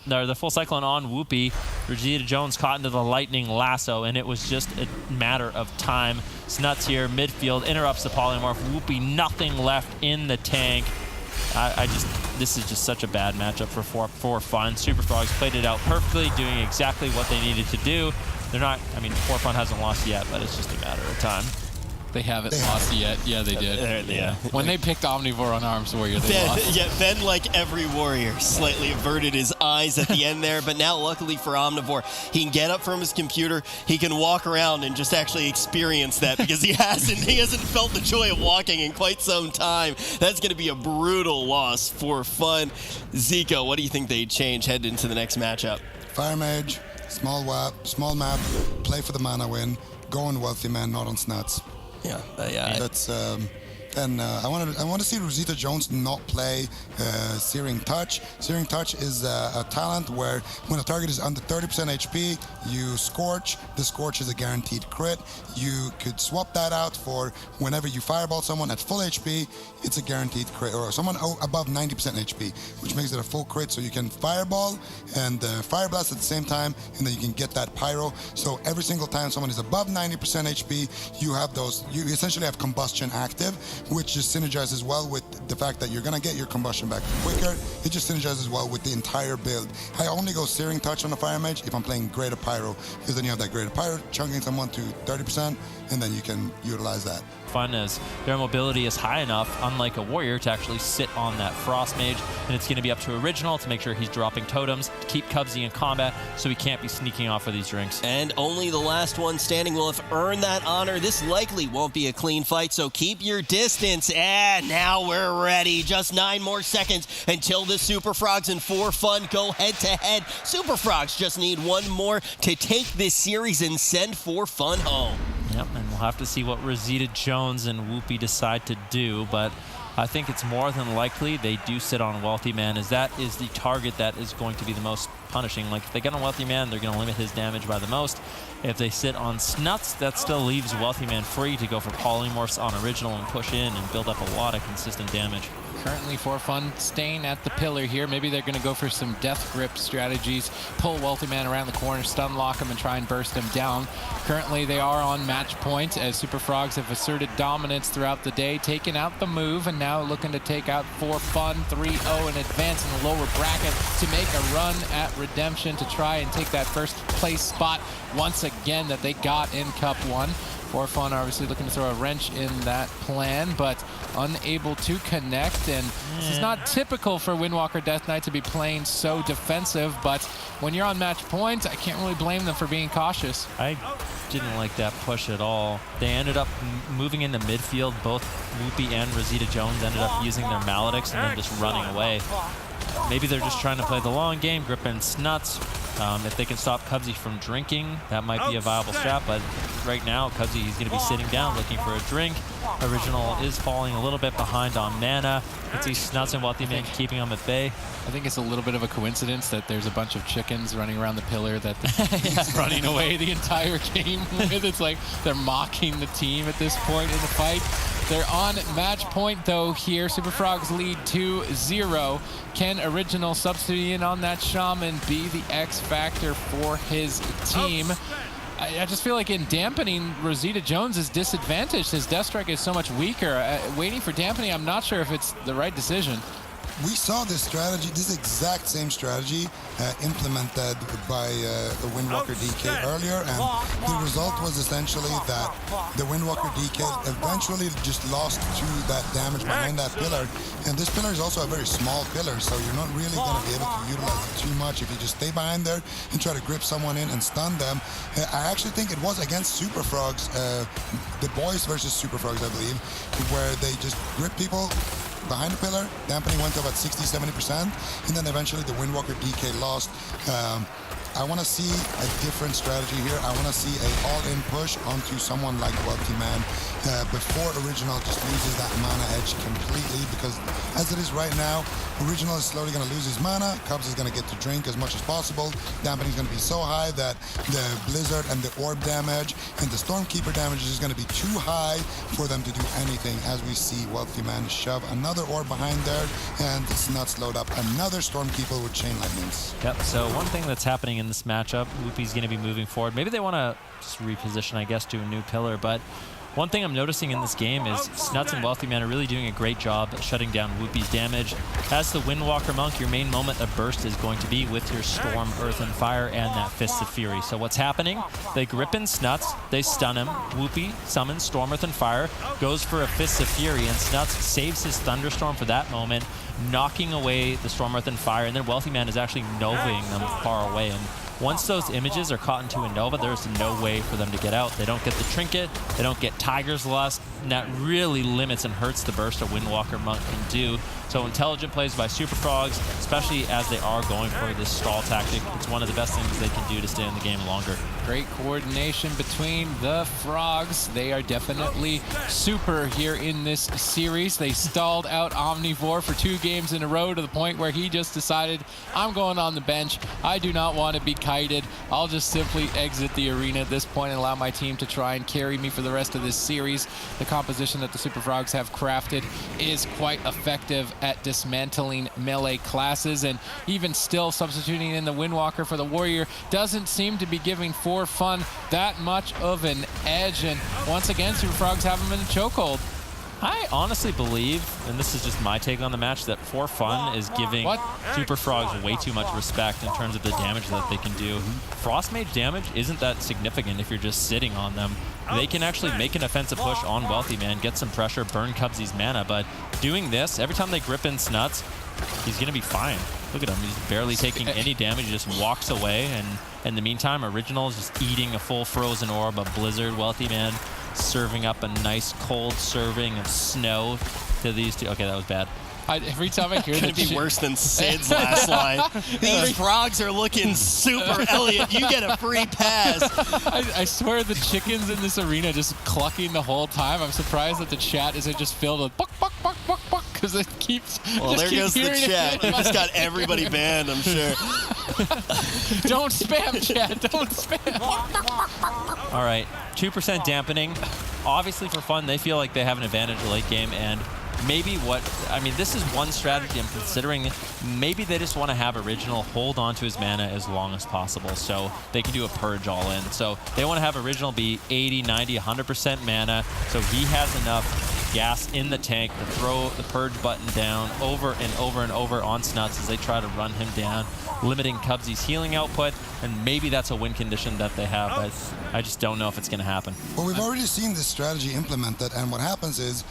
Speaker 2: Cyclone on Whoopi. Rosita Jones caught into the lightning lasso, and it was just a matter of time. Snuts here, midfield, interrupts the polymorph. Whoopi, nothing left in the tank. This is just such a bad matchup for Fun. Super Frogs played it out perfectly, doing exactly what they needed to do. They're not, I mean, For Fun hasn't lost yet, but it's just a matter of time.
Speaker 4: They haven't lost yet. Yeah, they did.
Speaker 2: Yeah.
Speaker 4: When they picked Omnivore on Arms Warrior, they lost.
Speaker 1: Yeah, Ben, like every warrior, slightly averted his eyes at the end there, but now luckily for Omnivore, he can get up from his computer, he can walk around and just actually experience that, because he hasn't felt the joy of walking in quite some time. That's going to be a brutal loss for Fun. Zico, what do you think they change heading into the next matchup?
Speaker 3: Fire Mage, small map, play for the mana win, go on Wealthy Man, not on Snuts.
Speaker 1: Yeah,
Speaker 3: That's and I want to see Rosita Jones not play Searing Touch. Searing Touch is a talent where when a target is under 30% HP, you Scorch. The Scorch is a guaranteed crit. You could swap that out for whenever you fireball someone at full HP, it's a guaranteed crit, or someone above 90% HP, which makes it a full crit. So you can fireball and fire blast at the same time, and then you can get that pyro. So every single time someone is above 90% HP, you have those. You essentially have combustion active, which just synergizes well with the fact that you're going to get your combustion back quicker. It just synergizes well with the entire build. I only go Searing Touch on the Fire Mage if I'm playing Greater Pyro, because then you have that Greater Pyro chunking someone to 30%, and then you can utilize that.
Speaker 2: Fun as their mobility is high enough, unlike a warrior, to actually sit on that Frost Mage, and it's going to be up to Original to make sure he's dropping totems to keep Cubsy in combat, so he can't be sneaking off of these drinks.
Speaker 1: And only the last one standing will have earned that honor. This likely won't be a clean fight, so keep your distance. And now we're ready. Just 9 more seconds until the Super Frogs and For Fun go head-to-head. Super Frogs just need one more to take this series and send For Fun home.
Speaker 2: Yep, and we'll have to see what Rosita Jones and Whoopi decide to do, but I think it's more than likely they do sit on Wealthy Man, as that is the target that is going to be the most punishing. Like, if they get on Wealthy Man, they're going to limit his damage by the most. If they sit on Snuts, that still leaves Wealthy Man free to go for Polymorphs on Original and push in and build up a lot of consistent damage.
Speaker 4: Currently, For Fun staying at the pillar here. Maybe they're going to go for some Death Grip strategies, pull Wealthy Man around the corner, stun lock him, and try and burst him down. Currently, they are on match point, as Super Frogs have asserted dominance throughout the day, taking out the move, and now looking to take out For Fun 3-0 and advance in the lower bracket to make a run at redemption to try and take that first place spot once again that they got in Cup 1. For Fun obviously looking to throw a wrench in that plan, but unable to connect. And this is not typical for Windwalker Death Knight to be playing so defensive, but when you're on match point, I can't really blame them for being cautious.
Speaker 2: I didn't like that push at all. They ended up moving into midfield. Both Whoopi and Rosita Jones ended up using their Maledicts and then just running away. Maybe they're just trying to play the long game, gripping Snuts. If they can stop Cubsy from drinking, that might be a viable strat, but right now, Cubsy, he's going to be sitting down looking for a drink. Original is falling a little bit behind on mana. Let's see Snuts and Wealthy Man keeping him at bay.
Speaker 4: I think it's a little bit of a coincidence that there's a bunch of chickens running around the pillar that he's running away the entire game with. It's like they're mocking the team at this point in the fight. They're on match point, though, here. Super Frogs lead 2-0. Can Original substitute in on that Shaman be the X factor for his team? I just feel like in dampening, Rosita Jones is disadvantaged. His Death Strike is so much weaker. Waiting for dampening, I'm not sure if it's the right decision.
Speaker 3: We saw this strategy, this exact same strategy implemented by the Windwalker DK earlier, and the result was essentially that the Windwalker DK eventually just lost to that damage behind that pillar. And this pillar is also a very small pillar, so you're not really going to be able to utilize it too much if you just stay behind there and try to grip someone in and stun them. I actually think it was against Super Frogs, the boys versus Super Frogs, I believe, where they just grip people behind the pillar. Dampening went to about 60-70%, and then eventually the Windwalker DK lost. I want to see a different strategy here. I want to see a all-in push onto someone like Wealthy Man before Original just loses that mana edge completely, because as it is right now, Original is slowly going to lose his mana. Cubs is going to get to drink as much as possible. Dampening is going to be so high that the Blizzard and the Orb damage and the Stormkeeper damage is going to be too high for them to do anything, as we see Wealthy Man shove another Orb behind there, and it's not slowed up another Stormkeeper with Chain Lightnings.
Speaker 2: Yep, so one thing that's happening in this matchup, Whoopi's going to be moving forward. Maybe they want to just reposition, I guess, to a new pillar, but one thing I'm noticing in this game is Snuts and Wealthy Man are really doing a great job at shutting down Whoopi's damage. As the Windwalker Monk, your main moment of burst is going to be with your Storm, Earth, and Fire and that Fist of Fury. So what's happening? They grip in Snuts, they stun him. Whoopi summons Storm, Earth, and Fire, goes for a Fist of Fury, and Snuts saves his Thunderstorm for that moment, knocking away the Storm, Earth, and Fire, and then Wealthy Man is actually novaing them far away. And once those images are caught into a Nova, there's no way for them to get out. They don't get the Trinket, they don't get Tiger's Lust, and that really limits and hurts the burst a Windwalker Monk can do. So intelligent plays by Super Frogs, especially as they are going for this stall tactic. It's one of the best things they can do to stay in the game longer.
Speaker 4: Great coordination between the Frogs. They are definitely super here in this series. They stalled out Omnivore for 2 games in a row to the point where he just decided, I'm going on the bench. I do not want to be kited. I'll just simply exit the arena at this point and allow my team to try and carry me for the rest of this series. The composition that the Super Frogs have crafted is quite effective at dismantling melee classes, and even still substituting in the Windwalker for the Warrior doesn't seem to be giving For Fun that much of an edge, and once again Super Frogs have him in a chokehold.
Speaker 2: I honestly believe, and this is just my take on the match, that For Fun is giving Super Frogs way too much respect in terms of the damage that they can do. Frost Mage damage isn't that significant if you're just sitting on them. They can actually make an offensive push on Wealthy Man, get some pressure, burn Cubsy's mana, but doing this, every time they grip in Snuts, he's going to be fine. Look at him, he's barely taking any damage, he just walks away, and in the meantime, Original is just eating a full Frozen Orb, a Blizzard. Wealthy Man serving up a nice cold serving of snow to these two. Okay, that was bad.
Speaker 4: Every time I hear
Speaker 1: Could be worse than Sid's last line. These Frogs are looking super. Elliot, you get a free pass.
Speaker 4: I swear the chickens in this arena just clucking the whole time. I'm surprised that the chat isn't just filled with buck, buck, buck, buck, buck, because it keeps.
Speaker 1: Well, there goes the chat. You just got everybody banned, I'm sure.
Speaker 4: Don't spam, chat. Don't spam.
Speaker 2: All right, 2% dampening. Obviously, For Fun, they feel like they have an advantage late game, and maybe this is one strategy I'm considering. Maybe they just want to have Original hold on to his mana as long as possible so they can do a purge all in. So they want to have Original be 80, 90, 100% mana so he has enough gas in the tank to throw the purge button down over and over and over on Snuts as they try to run him down, limiting Cubsy's healing output, and maybe that's a win condition that they have, but I just don't know if it's going to happen.
Speaker 3: Well, we've already seen this strategy implemented, and what happens is,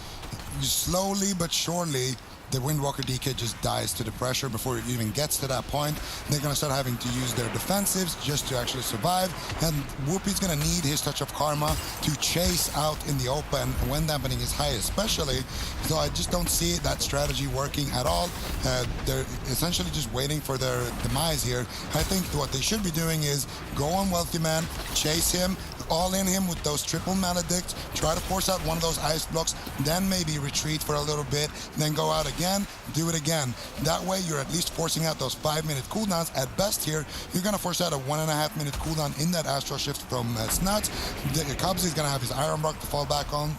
Speaker 3: slowly but surely, the Windwalker DK just dies to the pressure before it even gets to that point. They're going to start having to use their defensives just to actually survive, and Whoopi's going to need his Touch of Karma to chase out in the open when dampening is high especially. So I just don't see that strategy working at all. They're essentially just waiting for their demise here. I think what they should be doing is go on Wealthy Man, chase him, all in him with those triple maledicts, try to force out one of those ice blocks, then maybe retreat for a little bit, then go out again, do it again. That way you're at least forcing out those 5-minute cooldowns. At best here, you're going to force out a 1.5-minute cooldown in that Astral Shift from Snuts. Cubsy is going to have his Iron Rock to fall back on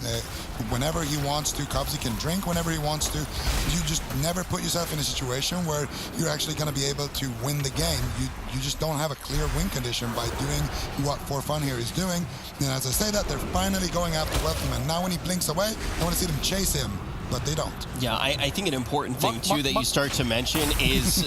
Speaker 3: whenever he wants to. Cubsy can drink whenever he wants to. You just never put yourself in a situation where you're actually going to be able to win the game. You just don't have a clear win condition by doing what For Fun here is doing. And as I say that, they're finally going after Wealthy Man. Now when he blinks away, I want to see them chase him, but they don't.
Speaker 1: Yeah, I think an important thing, too, that you start to mention is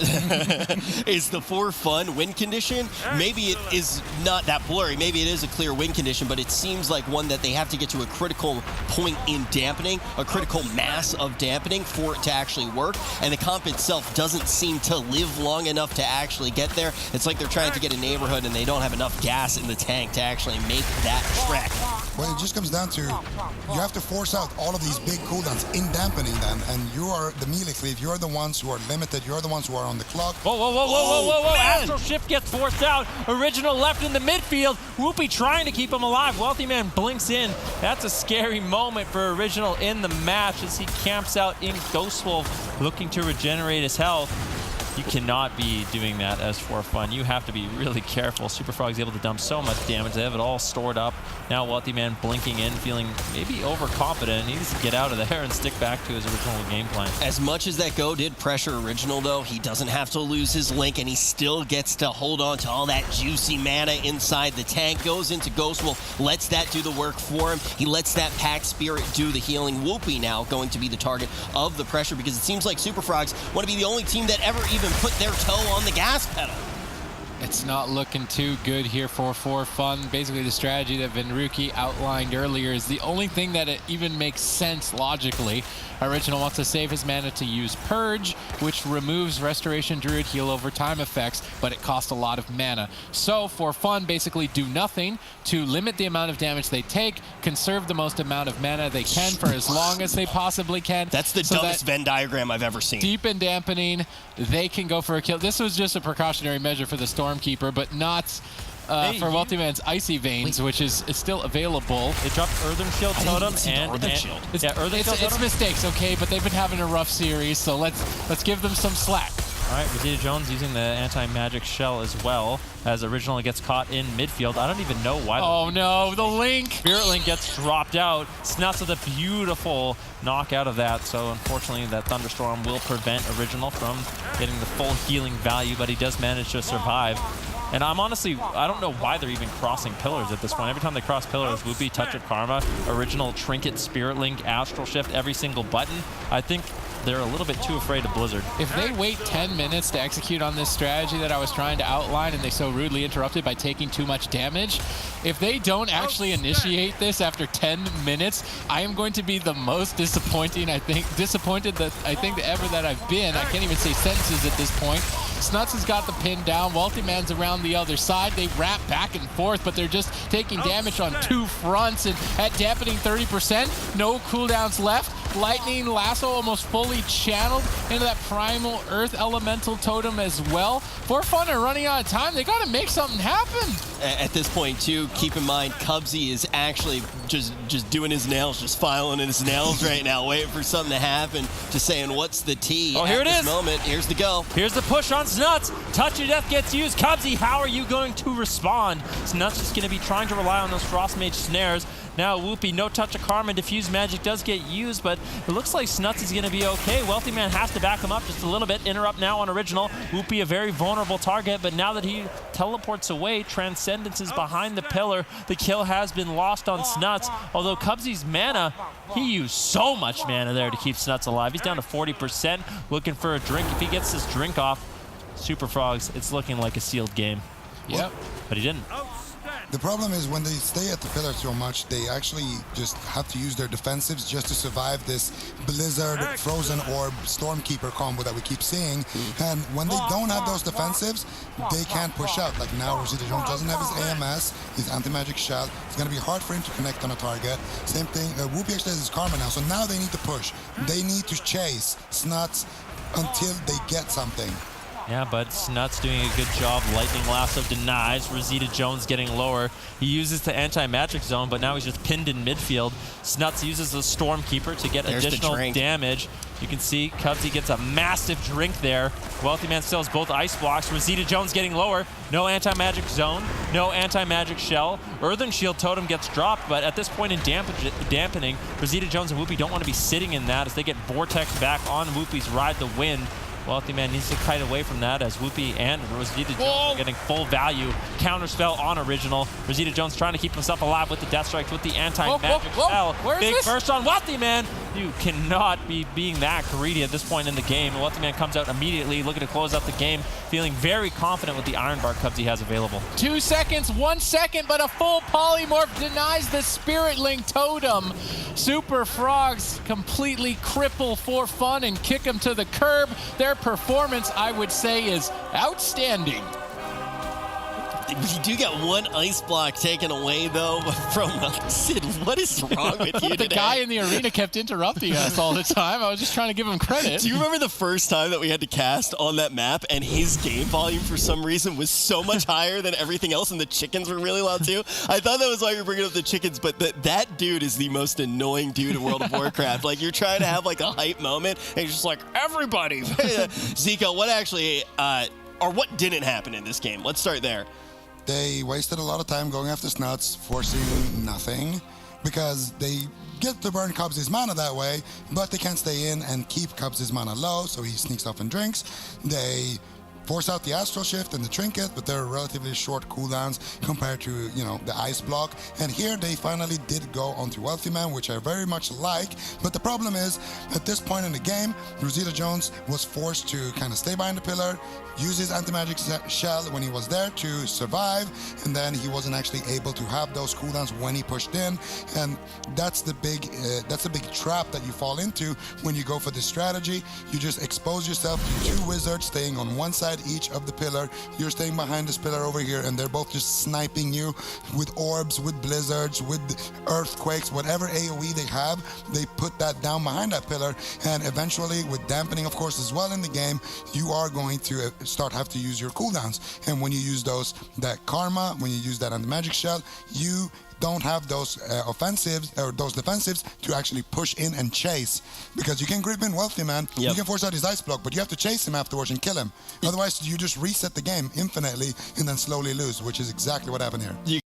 Speaker 1: is the For Fun win condition. Maybe it is not that blurry. Maybe it is a clear win condition, but it seems like one that they have to get to a critical point in dampening, a critical mass of dampening for it to actually work. And the comp itself doesn't seem to live long enough to actually get there. It's like they're trying to get a neighborhood and they don't have enough gas in the tank to actually make that trek.
Speaker 3: Well, it just comes down to you have to force out all of these big cooldowns in dampening then, and you are the melee cleave, you're the ones who are limited, you're the ones who are on the clock.
Speaker 2: Whoa, whoa, whoa, whoa, whoa, whoa, whoa! Astral Shift gets forced out. Original left in the midfield. Whoopi trying to keep him alive. Wealthy Man blinks in. That's a scary moment for Original in the match as he camps out in Ghost Wolf, looking to regenerate his health. You cannot be doing that as For Fun. You have to be really careful. Super Frog's able to dump so much damage. They have it all stored up. Now Wealthy Man blinking in, feeling maybe overconfident. He needs to get out of there and stick back to his original game plan.
Speaker 1: As much as that Go did pressure Original, though, he doesn't have to lose his Link, and he still gets to hold on to all that juicy mana inside the tank. Goes into Ghost Wolf, lets that do the work for him. He lets that Pack Spirit do the healing. Whoopi now going to be the target of the pressure because it seems like Super Frogs want to be the only team that ever even put their toe on the gas pedal.
Speaker 4: It's not looking too good here for Fun. Basically, the strategy that Venruki outlined earlier is the only thing that it even makes sense logically. Original wants to save his mana to use Purge, which removes Restoration Druid heal over time effects, but it costs a lot of mana. So For Fun basically do nothing to limit the amount of damage they take, conserve the most amount of mana they can for as long as they possibly can.
Speaker 1: That's the dumbest Venn diagram I've ever seen.
Speaker 4: Deep in dampening, they can go for a kill. This was just a precautionary measure for the Stormkeeper, but not for Wealthy Man's Icy Veins, which is still available.
Speaker 2: They dropped Earthen Shield Totem and
Speaker 1: Earthen Shield.
Speaker 4: It's mistakes, okay, but they've been having a rough series, so let's give them some slack.
Speaker 2: All right, Rosita Jones using the anti-magic shell as well, as Original gets caught in midfield. I don't even know why.
Speaker 4: Oh no, the Link!
Speaker 2: Spirit Link gets dropped out. Snuts with a beautiful knock out of that, so unfortunately that Thunderstorm will prevent Original from getting the full healing value, but he does manage to survive. And I'm honestly, I don't know why they're even crossing pillars at this point. Every time they cross pillars, Whoopi, Touch of Karma, Original, Trinket, Spirit Link, Astral Shift, every single button. I think they're a little bit too afraid of Blizzard.
Speaker 4: If they wait 10 minutes to execute on this strategy that I was trying to outline and they so rudely interrupted by taking too much damage, if they don't actually initiate this after 10 minutes, I am going to be the most disappointed ever that I've been. I can't even say sentences at this point. Snuts has got the pin down. Wealthy Man's around the other side. They wrap back and forth, but they're just taking damage on two fronts. And at dampening 30%, no cooldowns left. Lightning Lasso almost fully channeled into that Primal Earth Elemental Totem as well. For Fun are running out of time. They got to make something happen.
Speaker 1: At this point, too, keep in mind, Cubsy is actually just doing his nails, just filing in his nails right now, waiting for something to happen, just saying, what's the T?
Speaker 2: Oh, here it is.
Speaker 1: Moment. Here's the go.
Speaker 2: Here's the push on Snuts. Touch of Death gets used. Cubsy, how are you going to respond? Snuts just going to be trying to rely on those Frost Mage snares. Now Whoopie, no touch of Karma. Diffuse Magic does get used, but it looks like Snuts is going to be okay. Wealthy Man has to back him up just a little bit. Interrupt now on Original. Whoopie, a very vulnerable target, but now that he teleports away, Transcendence is behind the pillar. The kill has been lost on Snuts, although Cubsy's mana, he used so much mana there to keep Snuts alive. He's down to 40%, looking for a drink. If he gets this drink off, Super Frogs, it's looking like a sealed game.
Speaker 4: Yep.
Speaker 2: But he didn't.
Speaker 3: The problem is when they stay at the pillar so much, they actually just have to use their defensives just to survive this Blizzard, Frozen Orb, Stormkeeper combo that we keep seeing. And when they don't have those defensives, they can't push out. Like now, Rosita Jones doesn't have his AMS, his Anti-Magic Shell. It's going to be hard for him to connect on a target. Same thing, Whoopie actually has his Karma now, so now they need to push. They need to chase Snuts until they get something.
Speaker 2: Yeah, but Snuts doing a good job. Lightning Lasso denies. Rosita Jones getting lower. He uses the anti-magic zone, but now he's just pinned in midfield. Snuts uses the Stormkeeper to get additional damage. You can see Cubsy gets a massive drink there. Wealthy Man still has both ice blocks. Rosita Jones getting lower. No anti-magic zone. No anti-magic shell. Earthen Shield Totem gets dropped, but at this point in dampening, Rosita Jones and Whoopie don't want to be sitting in that as they get Vortex back on Whoopie's Ride the Wind. Wealthy Man needs to kite away from that as Whoopie and Rosita Jones are getting full value. Counterspell on Original. Rosita Jones trying to keep himself alive with the Death Strike, with the anti-magic spell. Big burst on Wealthy Man. You cannot be being that greedy at this point in the game. Wealthy Man comes out immediately, looking to close out the game, feeling very confident with the Iron Bar Cubs he has available.
Speaker 4: 2 seconds, 1 second, but a full polymorph denies the Spirit Link Totem. Super Frogs completely cripple for fun and kick him to the curb. Their performance, I would say, is outstanding.
Speaker 1: You do get one ice block taken away, though, from Sid. What is wrong with you today?
Speaker 4: The guy in the arena kept interrupting us all the time. I was just trying to give him credit.
Speaker 1: Do you remember the first time that we had to cast on that map and his game volume for some reason was so much higher than everything else and the chickens were really loud too? I thought that was why you were bringing up the chickens, but that dude is the most annoying dude in World of Warcraft. Like, you're trying to have like a hype moment and he's just like, everybody. Zico, what actually, or what didn't happen in this game? Let's start there.
Speaker 3: They wasted a lot of time going after Snuts, forcing nothing, because they get to burn Cubsy's mana that way, but they can't stay in and keep Cubsy's mana low, so he sneaks off and drinks. They force out the Astral Shift and the Trinket, but they're relatively short cooldowns compared to, you know, the Ice Block. And here they finally did go onto Wealthy Man, which I very much like. But the problem is, at this point in the game, Rosita Jones was forced to kind of stay behind the pillar, use his anti-magic shell when he was there to survive, and then he wasn't actually able to have those cooldowns when he pushed in. And that's the big trap that you fall into when you go for this strategy. You just expose yourself to two wizards staying on one side each of the pillar. You're staying behind this pillar over here, and they're both just sniping you with orbs, with blizzards, with earthquakes, whatever AoE they have, they put that down behind that pillar. And eventually, with dampening, of course, as well in the game, you are going to have to use your cooldowns. And when you use that Karma, when you use that anti-magic shell, you don't have those offensives or those defensives to actually push in and chase, because you can grip in Wealthy Man, you can force out his ice block, but you have to chase him afterwards and kill him. Otherwise, you just reset the game infinitely and then slowly lose, which is exactly what happened here.